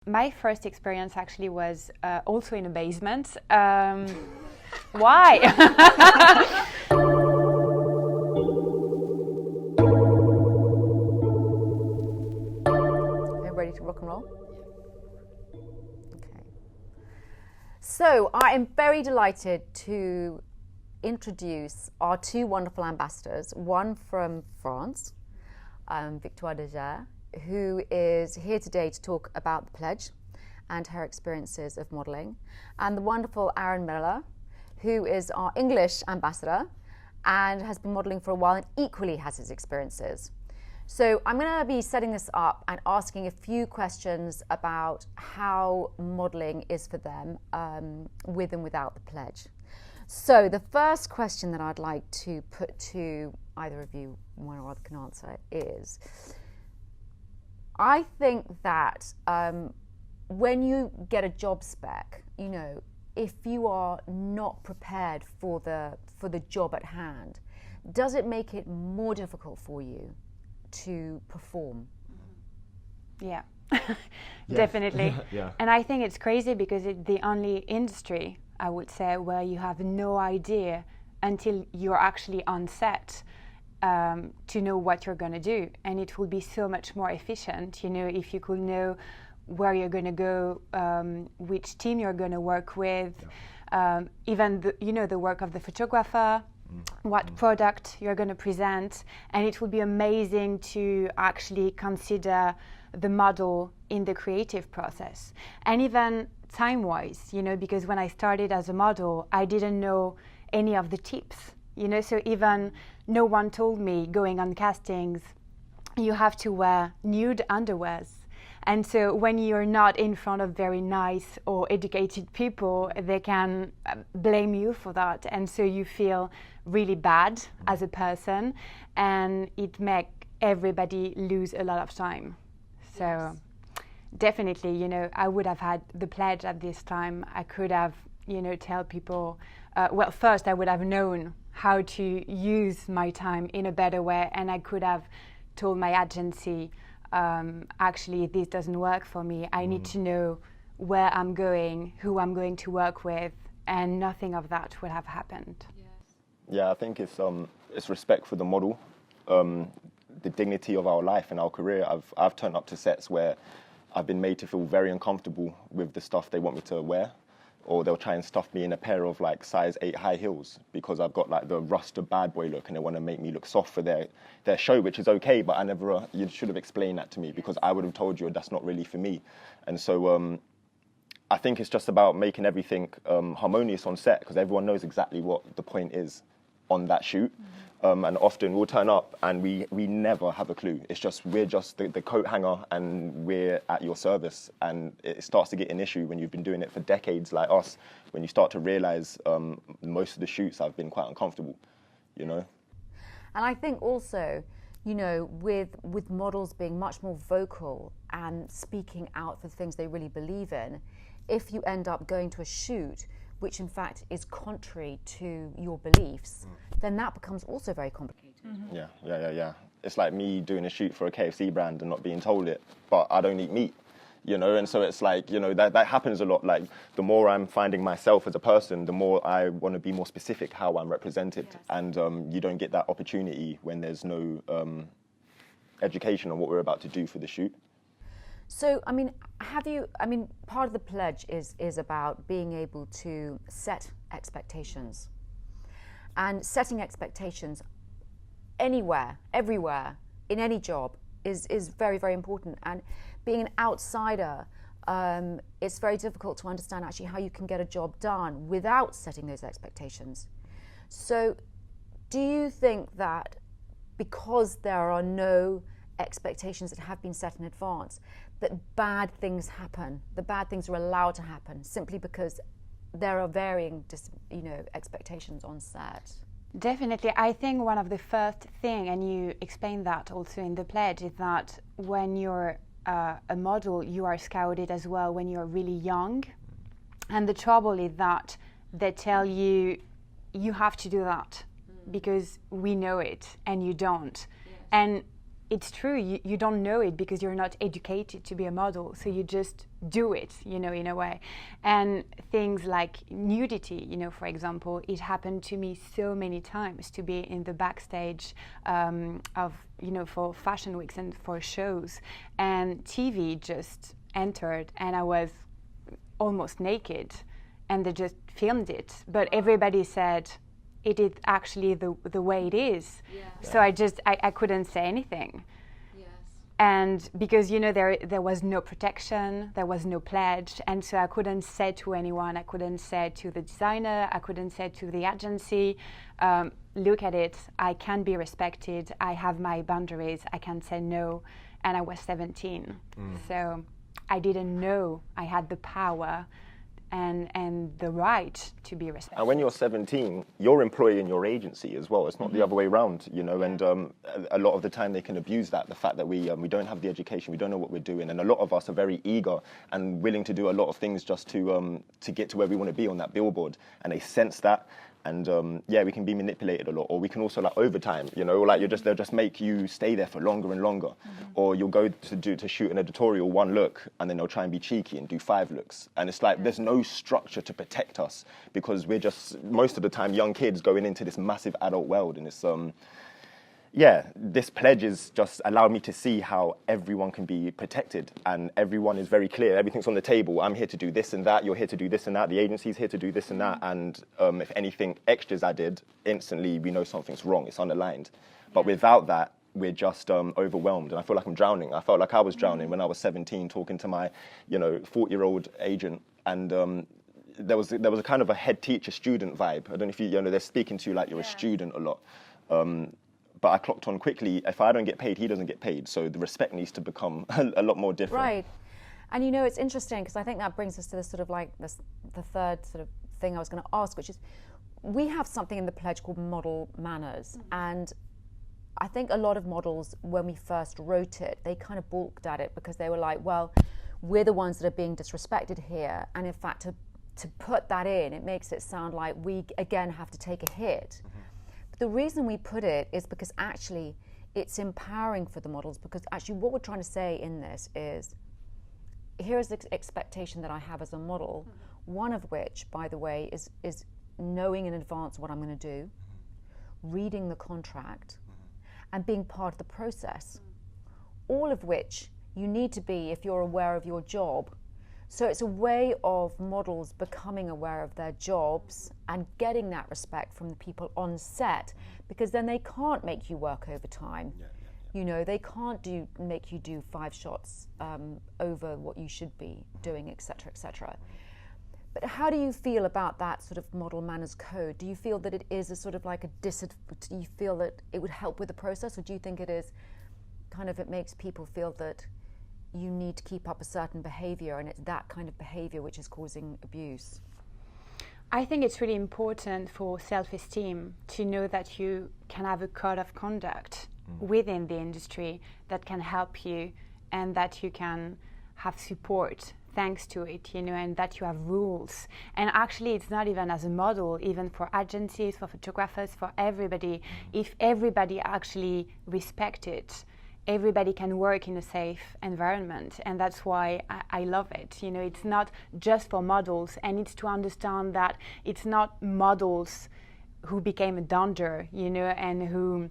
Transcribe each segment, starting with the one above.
My first experience actually was also in a basement. Why? Are you ready to rock and roll? Okay. So I am very delighted to introduce our two wonderful ambassadors, one from France, Victoire Dauxerre, who is here today to talk about the pledge and her experiences of modelling, and the wonderful Aaron Miller, who is our English ambassador and has been modelling for a while and equally has his experiences. So I'm going to be setting this up and asking a few questions about how modelling is for them with and without the pledge. So the first question that I'd like to put to either of you, one or other can answer, is I think that when you get a job spec, you know, if you are not prepared for the job at hand, does it make it more difficult for you to perform? Yeah, definitely. Yeah. And I think it's crazy because it's the only industry, I would say, where you have no idea until you're actually on set to know what you're going to do. And it will be so much more efficient, you know, if you could know where you're going to go, which team you're going to work with, even the work of the photographer, what product you're going to present. And it would be amazing to actually consider the model in the creative process. And even time-wise, you know, because when I started as a model, I didn't know any of the tips, you know, so even no one told me going on castings, you have to wear nude underwears. And so when you're not in front of very nice or educated people, they can blame you for that. And so you feel really bad as a person, and it makes everybody lose a lot of time. So definitely, you know, I would have had the pledge at this time. I could have, you know, tell people, well, first I would have known how to use my time in a better way, and I could have told my agency, actually, this doesn't work for me. I need to know where I'm going, who I'm going to work with, and nothing of that would have happened. Yeah, I think it's respect for the model, the dignity of our life and our career. I've turned up to sets where I've been made to feel very uncomfortable with the stuff they want me to wear, or they'll try and stuff me in a pair of like size 8 high heels because I've got like the rusted bad boy look, and they want to make me look soft for their show, which is okay, but you should have explained that to me, because I would have told you that's not really for me. And so I think it's just about making everything harmonious on set, because everyone knows exactly what the point is on that shoot. And often we'll turn up and we never have a clue. It's just, we're just the coat hanger and we're at your service. And it starts to get an issue when you've been doing it for decades like us, when you start to realize most of the shoots have been quite uncomfortable, you know? And I think also, you know, with models being much more vocal and speaking out for things they really believe in, if you end up going to a shoot which in fact is contrary to your beliefs, then that becomes also very complicated. Yeah. It's like me doing a shoot for a KFC brand and not being told it, but I don't eat meat, you know? And so it's like, you know, that happens a lot. Like, the more I'm finding myself as a person, the more I want to be more specific how I'm represented. Yes. And you don't get that opportunity when there's no education on what we're about to do for the shoot. So, I mean, part of the pledge is about being able to set expectations. And setting expectations anywhere, everywhere, in any job is very, very important. And being an outsider, it's very difficult to understand actually how you can get a job done without setting those expectations. So, do you think that because there are no expectations that have been set in advance, that bad things happen, the bad things are allowed to happen simply because there are varying, expectations on set? Definitely. I think one of the first thing, and you explained that also in the pledge, is that when you're a model, you are scouted as well when you're really young. And the trouble is that they tell you, you have to do that because we know it and you don't. Yes. And it's true, you don't know it because you're not educated to be a model, so you just do it, in a way. And things like nudity, for example, it happened to me so many times to be in the backstage of, for fashion weeks and for shows, and TV just entered and I was almost naked and they just filmed it, but everybody said, it is actually the way it is. Yeah. So I couldn't say anything. Yes. And because, there was no protection, there was no pledge. And so I couldn't say to anyone, I couldn't say to the designer, I couldn't say to the agency, look at it, I can be respected, I have my boundaries, I can say no. And I was 17. So I didn't know I had the power and the right to be respected. And when you're 17, you're employing your agency as well. It's not the other way around, and a lot of the time they can abuse that, the fact that we don't have the education, we don't know what we're doing, and a lot of us are very eager and willing to do a lot of things just to get to where we want to be on that billboard, and they sense that. And we can be manipulated a lot, or we can also overtime, they'll just make you stay there for longer and longer, or you'll go to shoot an editorial one look, and then they'll try and be cheeky and do 5 looks, and it's like there's no structure to protect us because we're just most of the time young kids going into this massive adult world, and it's this pledge has just allowed me to see how everyone can be protected and everyone is very clear. Everything's on the table. I'm here to do this and that. You're here to do this and that. The agency's here to do this and that. And if anything extras added, instantly we know something's wrong. It's underlined. But without that, we're just overwhelmed. And I feel like I'm drowning. I felt like I was drowning when I was 17 talking to my 40-year-old agent. And there was a kind of a head teacher student vibe. I don't know if they're speaking to you like you're a student a lot. But I clocked on quickly, if I don't get paid, he doesn't get paid. So the respect needs to become a lot more different. Right. And it's interesting because I think that brings us to this sort of like the third sort of thing I was going to ask, which is we have something in the pledge called model manners. And I think a lot of models, when we first wrote it, they kind of balked at it because they were like, well, we're the ones that are being disrespected here. And in fact, to put that in, it makes it sound like we, again, have to take a hit. The reason we put it is because actually it's empowering for the models, because actually what we're trying to say in this is, here's the expectation that I have as a model, one of which, by the way, is knowing in advance what I'm going to do, reading the contract, and being part of the process, all of which you need to be if you're aware of your job. So it's a way of models becoming aware of their jobs and getting that respect from the people on set, because then they can't make you work overtime. They can't make you do 5 shots over what you should be doing, etc., etc. But how do you feel about that sort of model manners code? Do you feel that it is a sort of like do you feel that it would help with the process, or do you think it is kind of, it makes people feel that you need to keep up a certain behavior and it's that kind of behavior which is causing abuse? I think it's really important for self-esteem to know that you can have a code of conduct within the industry that can help you and that you can have support thanks to it, and that you have rules. And actually it's not even as a model, even for agencies, for photographers, for everybody. If everybody actually respect it, everybody can work in a safe environment, and that's why I love it. It's not just for models, and it's to understand that it's not models who became a danger, and who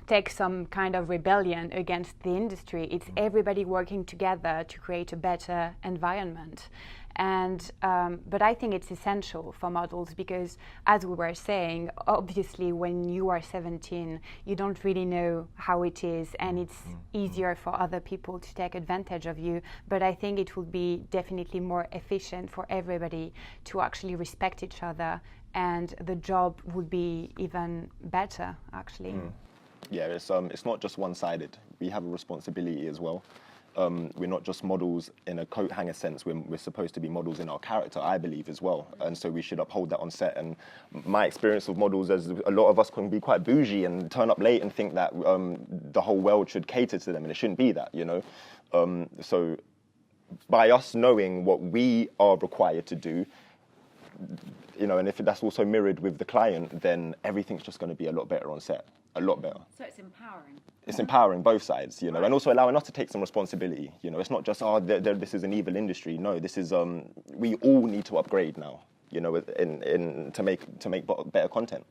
take some kind of rebellion against the industry. It's everybody working together to create a better environment. And but I think it's essential for models because, as we were saying, obviously when you are 17, you don't really know how it is, and it's easier for other people to take advantage of you. But I think it will be definitely more efficient for everybody to actually respect each other, and the job would be even better, actually. Yeah, it's not just one-sided. We have a responsibility as well. We're not just models in a coat hanger sense. We're supposed to be models in our character, I believe, as well. And so we should uphold that on set. And my experience of models, as a lot of us can be quite bougie and turn up late and think that the whole world should cater to them, and it shouldn't be that, So by us knowing what we are required to do, and if that's also mirrored with the client, then everything's just going to be a lot better on set. a lot better. So it's empowering. It's empowering both sides, you know, and also allowing us to take some responsibility. You know, it's not just, this is an evil industry. No, this is, we all need to upgrade now, you know, to make better content.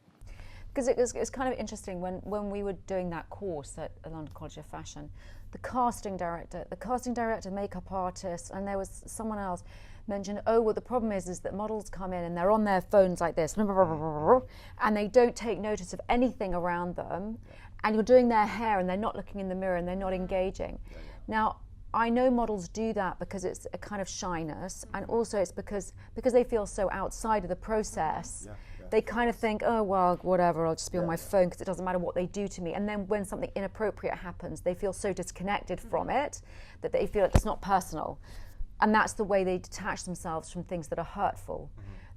Because it's kind of interesting when we were doing that course at the London College of Fashion, the casting director, makeup artist, and there was someone else mentioned, oh, well, the problem is that models come in and they're on their phones like this, and they don't take notice of anything around them, and you're doing their hair and they're not looking in the mirror and they're not engaging. Now, I know models do that because it's a kind of shyness, and also it's because they feel so outside of the process. They kind of think, oh, well, whatever, I'll just be on my phone because it doesn't matter what they do to me. And then when something inappropriate happens, they feel so disconnected from it that they feel it's not personal. And that's the way they detach themselves from things that are hurtful.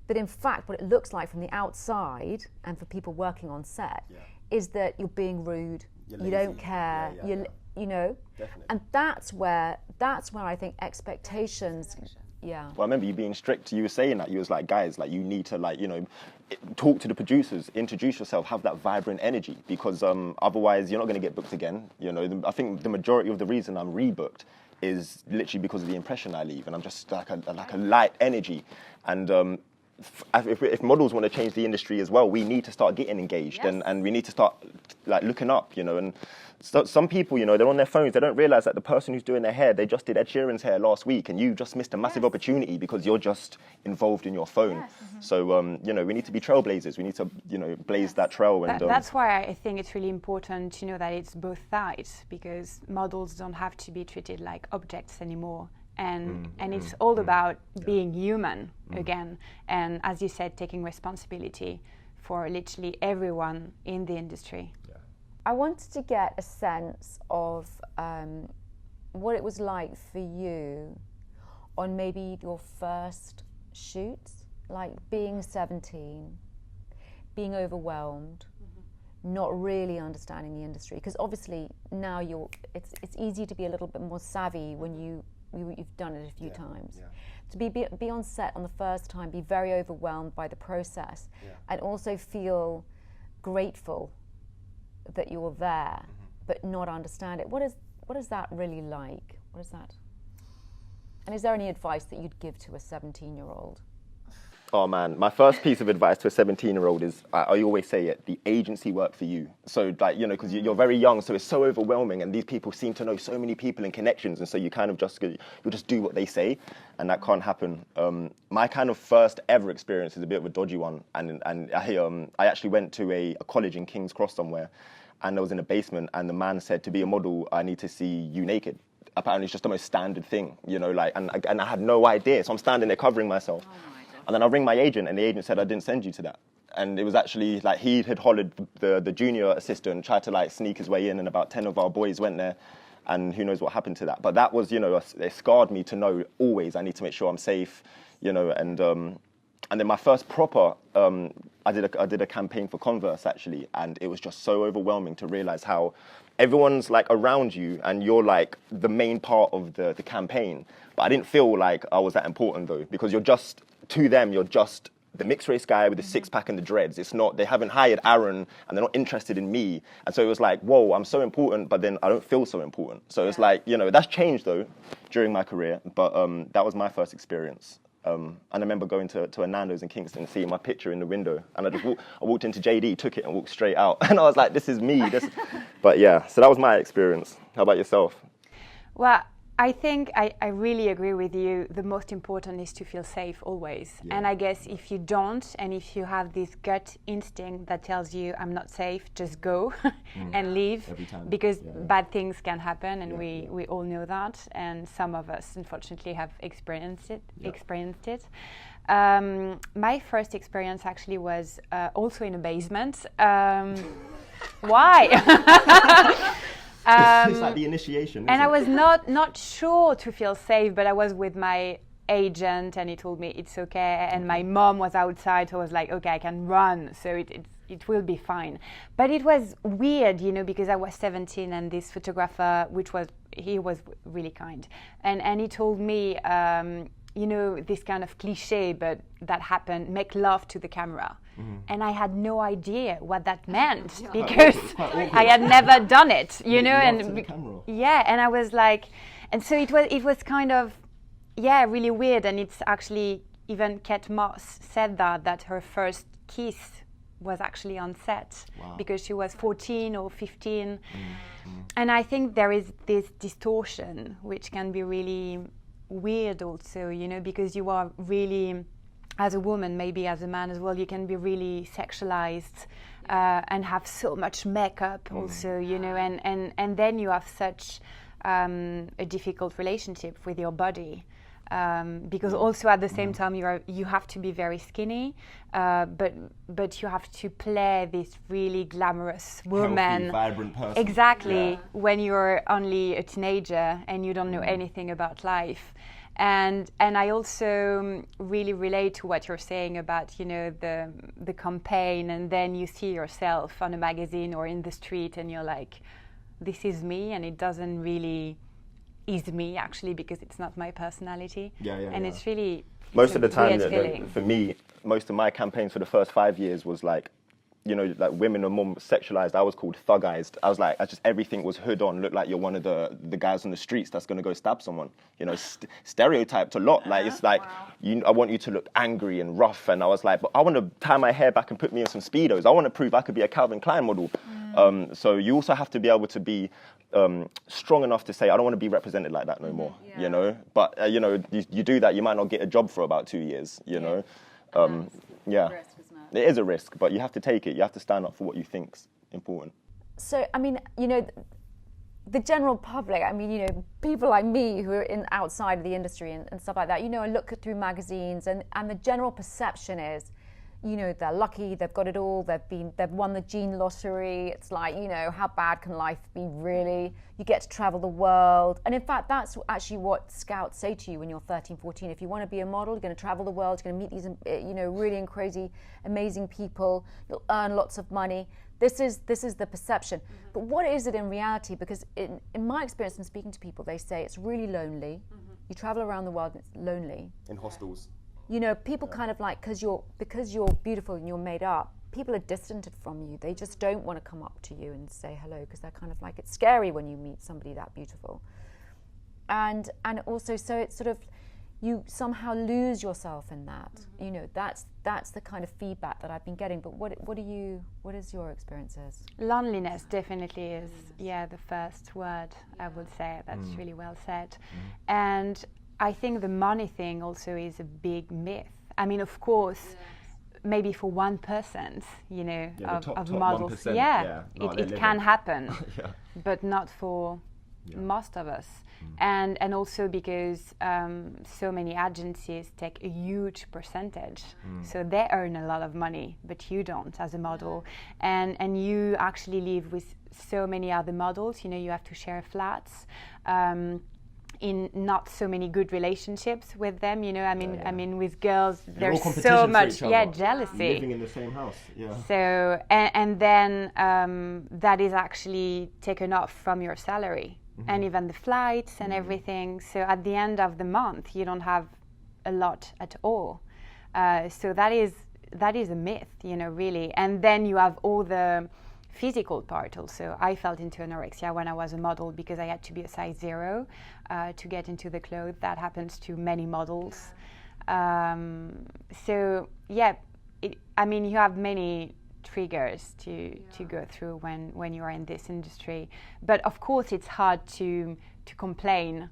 But in fact, what it looks like from the outside, and for people working on set, is that you're being rude, you don't care, you know. Definitely. And that's where I think expectations. Yeah. Well, I remember you being strict. You were saying that you was like, guys, like you need to talk to the producers, introduce yourself, have that vibrant energy, because otherwise you're not going to get booked again. You know, I think the majority of the reason I'm rebooked is literally because of the impression I leave, and I'm just like a light energy. And if models want to change the industry as well, we need to start getting engaged, and we need to start like looking up, you know. And so, some people, you know, they're on their phones, they don't realize that the person who's doing their hair, they just did Ed Sheeran's hair last week, and you just missed a massive opportunity because you're just involved in your phone. So you know, we need to be trailblazers. We need to, you know, blaze that trail. And that's why I think it's really important to know that it's both sides, because models don't have to be treated like objects anymore. And it's all about being human again, and as you said, taking responsibility for literally everyone in the industry. I wanted to get a sense of what it was like for you on maybe your first shoots, like being 17, being overwhelmed, not really understanding the industry, because obviously now it's easy to be a little bit more savvy when you've done it a few times. To be on set on the first time, be very overwhelmed by the process, and also feel grateful that you're there, but not understand it. What is that really like? What is that? And is there any advice that you'd give to a 17-year-old? Oh man, my first piece of advice to a 17-year-old is, I always say it, the agency work for you. So like, you know, because you're very young, so it's so overwhelming, and these people seem to know so many people and connections, and so you kind of you'll just do what they say, and that can't happen. My kind of first ever experience is a bit of a dodgy one, and I actually went to a college in King's Cross somewhere, and I was in a basement, and the man said, to be a model, I need to see you naked. Apparently it's just the most standard thing, you know, like, and I had no idea, so I'm standing there covering myself. And then I ring my agent, and the agent said, I didn't send you to that. And it was actually like he had hollered the junior assistant, tried to like sneak his way in, and about 10 of our boys went there, and who knows what happened to that. But that was, you know, it scarred me to know always I need to make sure I'm safe, you know. And then my first proper, I did a campaign for Converse actually, and it was just so overwhelming to realize how everyone's like around you, and you're like the main part of the campaign. But I didn't feel like I was that important though, because you're just, to them, you're just the mixed race guy with the six-pack and the dreads. It's not, they haven't hired Aaron, and they're not interested in me. And so it was like, whoa, I'm so important, but then I don't feel so important. So it's like, you know, that's changed though during my career, but that was my first experience. And I remember going to a Nando's in Kingston, seeing my picture in the window, and I walked into JD, took it, and walked straight out. And I was like, this is me. But yeah, so that was my experience. How about yourself? Well, I think I really agree with you. The most important is to feel safe always. Yeah. And I guess if you don't, and if you have this gut instinct that tells you I'm not safe, just go and leave. Every time. Because bad things can happen, and we all know that. And some of us, unfortunately, have experienced it. My first experience actually was also in a basement. Why? It's like the initiation, and I was not sure to feel safe, but I was with my agent, and he told me it's okay, and my mom was outside, so I was like, okay, I can run, so it will be fine. But it was weird, you know, because I was 17, and this photographer, he was really kind, and he told me, you know, this kind of cliche, but that happened, make love to the camera. And I had no idea what that meant because I had never done it, you know, and I was like, and so it was kind of, really weird. And it's actually, even Kate Moss said that her first kiss was actually on set because she was 14 or 15. And I think there is this distortion which can be really weird also, you know, because you are really, as a woman, maybe as a man as well, you can be really sexualized and have so much makeup also, you know, and then you have such a difficult relationship with your body. Because also at the same time you have to be very skinny, but you have to play this really glamorous woman, healthy, vibrant person. Exactly, when you're only a teenager and you don't know anything about life. And I also really relate to what you're saying about, you know, the campaign, and then you see yourself on a magazine or in the street and you're like, this is me, and it doesn't really is me actually, because it's not my personality. It's really most of the time for me, most of my campaigns for the first 5 years was like, you know, like women are more sexualized. I was called thugized. I was like, everything was hood on, looked like you're one of the guys on the streets that's going to go stab someone. You know, stereotyped a lot. Like, it's like, I want you to look angry and rough. And I was like, but I want to tie my hair back and put me in some Speedos. I want to prove I could be a Calvin Klein model. So you also have to be able to be strong enough to say, I don't want to be represented like that no more, you know. But, you know, you do that, you might not get a job for about 2 years, you know. It is a risk, but you have to take it. You have to stand up for what you think's important. So, I mean, you know, the general public, I mean, you know, people like me who are outside of the industry and stuff like that, you know, I look through magazines and the general perception is, you know, they're lucky, they've got it all, they've won the gene lottery. It's like, you know, how bad can life be really? You get to travel the world. And in fact, that's actually what scouts say to you when you're 13, 14. If you want to be a model, you're going to travel the world, you're going to meet these, you know, really and crazy, amazing people. You'll earn lots of money. This is the perception. But what is it in reality? Because in my experience in speaking to people, they say it's really lonely. You travel around the world and it's lonely. In hostels. You know, people kind of like, because you're beautiful and you're made up, people are distanced from you. They just don't want to come up to you and say hello, because they're kind of like, it's scary when you meet somebody that beautiful. And also, so it's sort of, you somehow lose yourself in that. You know, that's the kind of feedback that I've been getting. But what is your experiences? Loneliness definitely is, the first word I would say. That's really well said. And I think the money thing also is a big myth. I mean, of course, maybe for 1%, you know, of models, 1%, it can happen, but not for most of us. And also because so many agencies take a huge percentage, so they earn a lot of money, but you don't as a model, and you actually live with so many other models. You know, you have to share flats. In not so many good relationships with them, you know. I mean, with girls, there's so much, jealousy. Living in the same house, So, and then that is actually taken off from your salary, and even the flights and everything. So at the end of the month, you don't have a lot at all. So that is a myth, you know, really. And then you have all the physical part also. I fell into anorexia when I was a model because I had to be a size 0 to get into the clothes. That happens to many models. So I mean, you have many triggers to go through when you are in this industry. But of course, it's hard to complain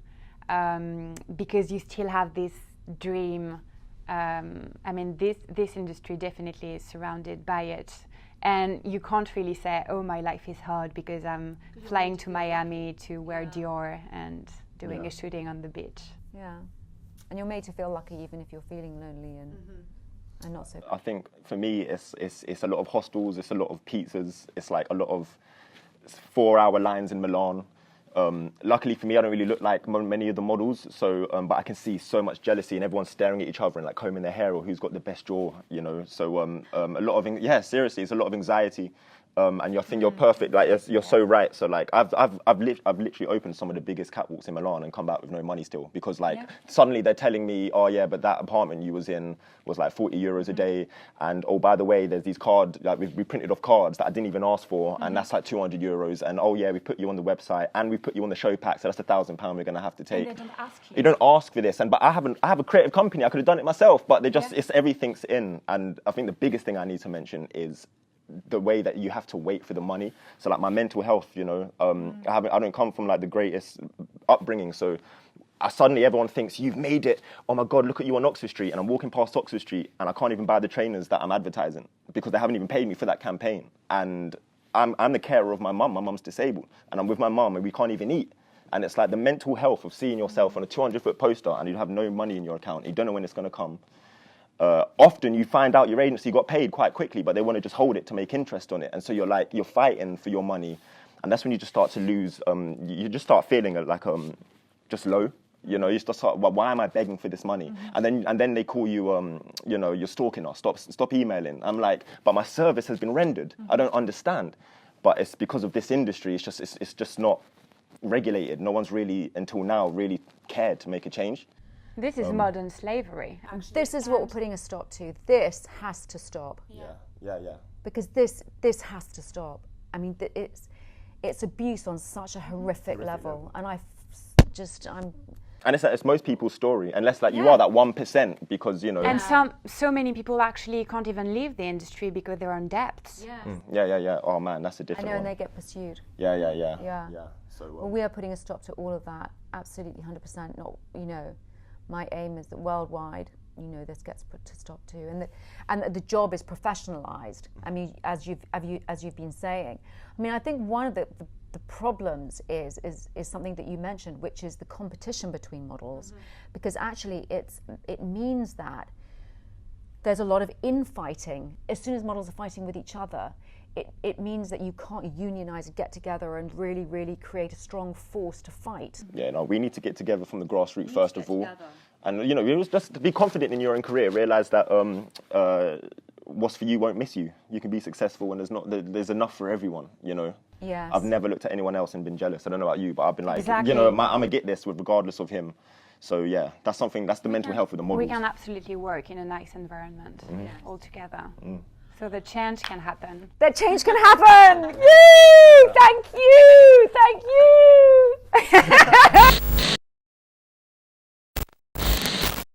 because you still have this dream. I mean, this industry definitely is surrounded by it. And you can't really say, oh, my life is hard because I'm flying to Miami to wear Dior and doing a shooting on the beach. Yeah. And you're made to feel lucky even if you're feeling lonely and not so. I think for me, it's a lot of hostels, it's a lot of pizzas, it's like a lot of 4-hour lines in Milan. Luckily for me, I don't really look like many of the models, so but I can see so much jealousy and everyone's staring at each other and like combing their hair or who's got the best jaw, you know. So a lot of seriously, it's a lot of anxiety. And you think you're perfect, like you're so right. So like I've literally opened some of the biggest catwalks in Milan and come back with no money still, because like suddenly they're telling me, oh yeah, but that apartment you was in was like 40 euros a day, and oh by the way, there's these cards, like we printed off cards that I didn't even ask for, and that's like 200 euros, and oh yeah, we put you on the website and we put you on the show pack, so that's £1,000 we're gonna have to take. And they don't ask you. You don't ask for this, but I have a creative company, I could have done it myself, but they just it's everything's in. And I think the biggest thing I need to mention is the way that you have to wait for the money. So like my mental health, you know, I don't come from like the greatest upbringing, so suddenly everyone thinks you've made it. Oh my God, look at you on Oxford Street, and I'm walking past Oxford Street and I can't even buy the trainers that I'm advertising because they haven't even paid me for that campaign. And I'm the carer of my mum. My mum's disabled, and I'm with my mum, and we can't even eat. And it's like the mental health of seeing yourself on a 200-foot poster and you have no money in your account. You don't know when it's going to come. Often you find out your agency got paid quite quickly, but they want to just hold it to make interest on it. And so you're fighting for your money. And that's when you just start to lose, you just start feeling like just low. You know, you just start, well, why am I begging for this money? And then they call you, you know, you're stalking us, stop emailing. I'm like, but my service has been rendered. I don't understand. But it's because of this industry, it's just not regulated. No one's really, until now, really cared to make a change. This is modern slavery. This is what we're putting a stop to. This has to stop. Yeah. Because this has to stop. I mean, it's abuse on such a horrific level. And I'm. And it's most people's story, unless like you are that 1%, because you know. And so many people actually can't even leave the industry because they're on debts. Yeah. Oh man, that's a different I know, one. and they get pursued. Yeah. So well, we are putting a stop to all of that. Absolutely, 100%. Not, you know, my aim is that worldwide, you know, this gets put to stop too, and that the job is professionalized. I mean, as you've been saying. I mean, I think one of the problems is something that you mentioned, which is the competition between models, because actually it means that there's a lot of infighting. As soon as models are fighting with each other, it means that you can't unionize and get together and really, really create a strong force to fight. Yeah, no, we need to get together from the grassroots first of all. And, you know, it was just to be confident in your own career, realize that what's for you won't miss you. You can be successful, and there's enough for everyone, you know. Yes. I've never looked at anyone else and been jealous. I don't know about you, but I've been like, Exactly. you know, I'm going to get this regardless of him. So, yeah, that's the mental health of the models. We can absolutely work in a nice environment all together. So the change can happen. That change can happen! Yay!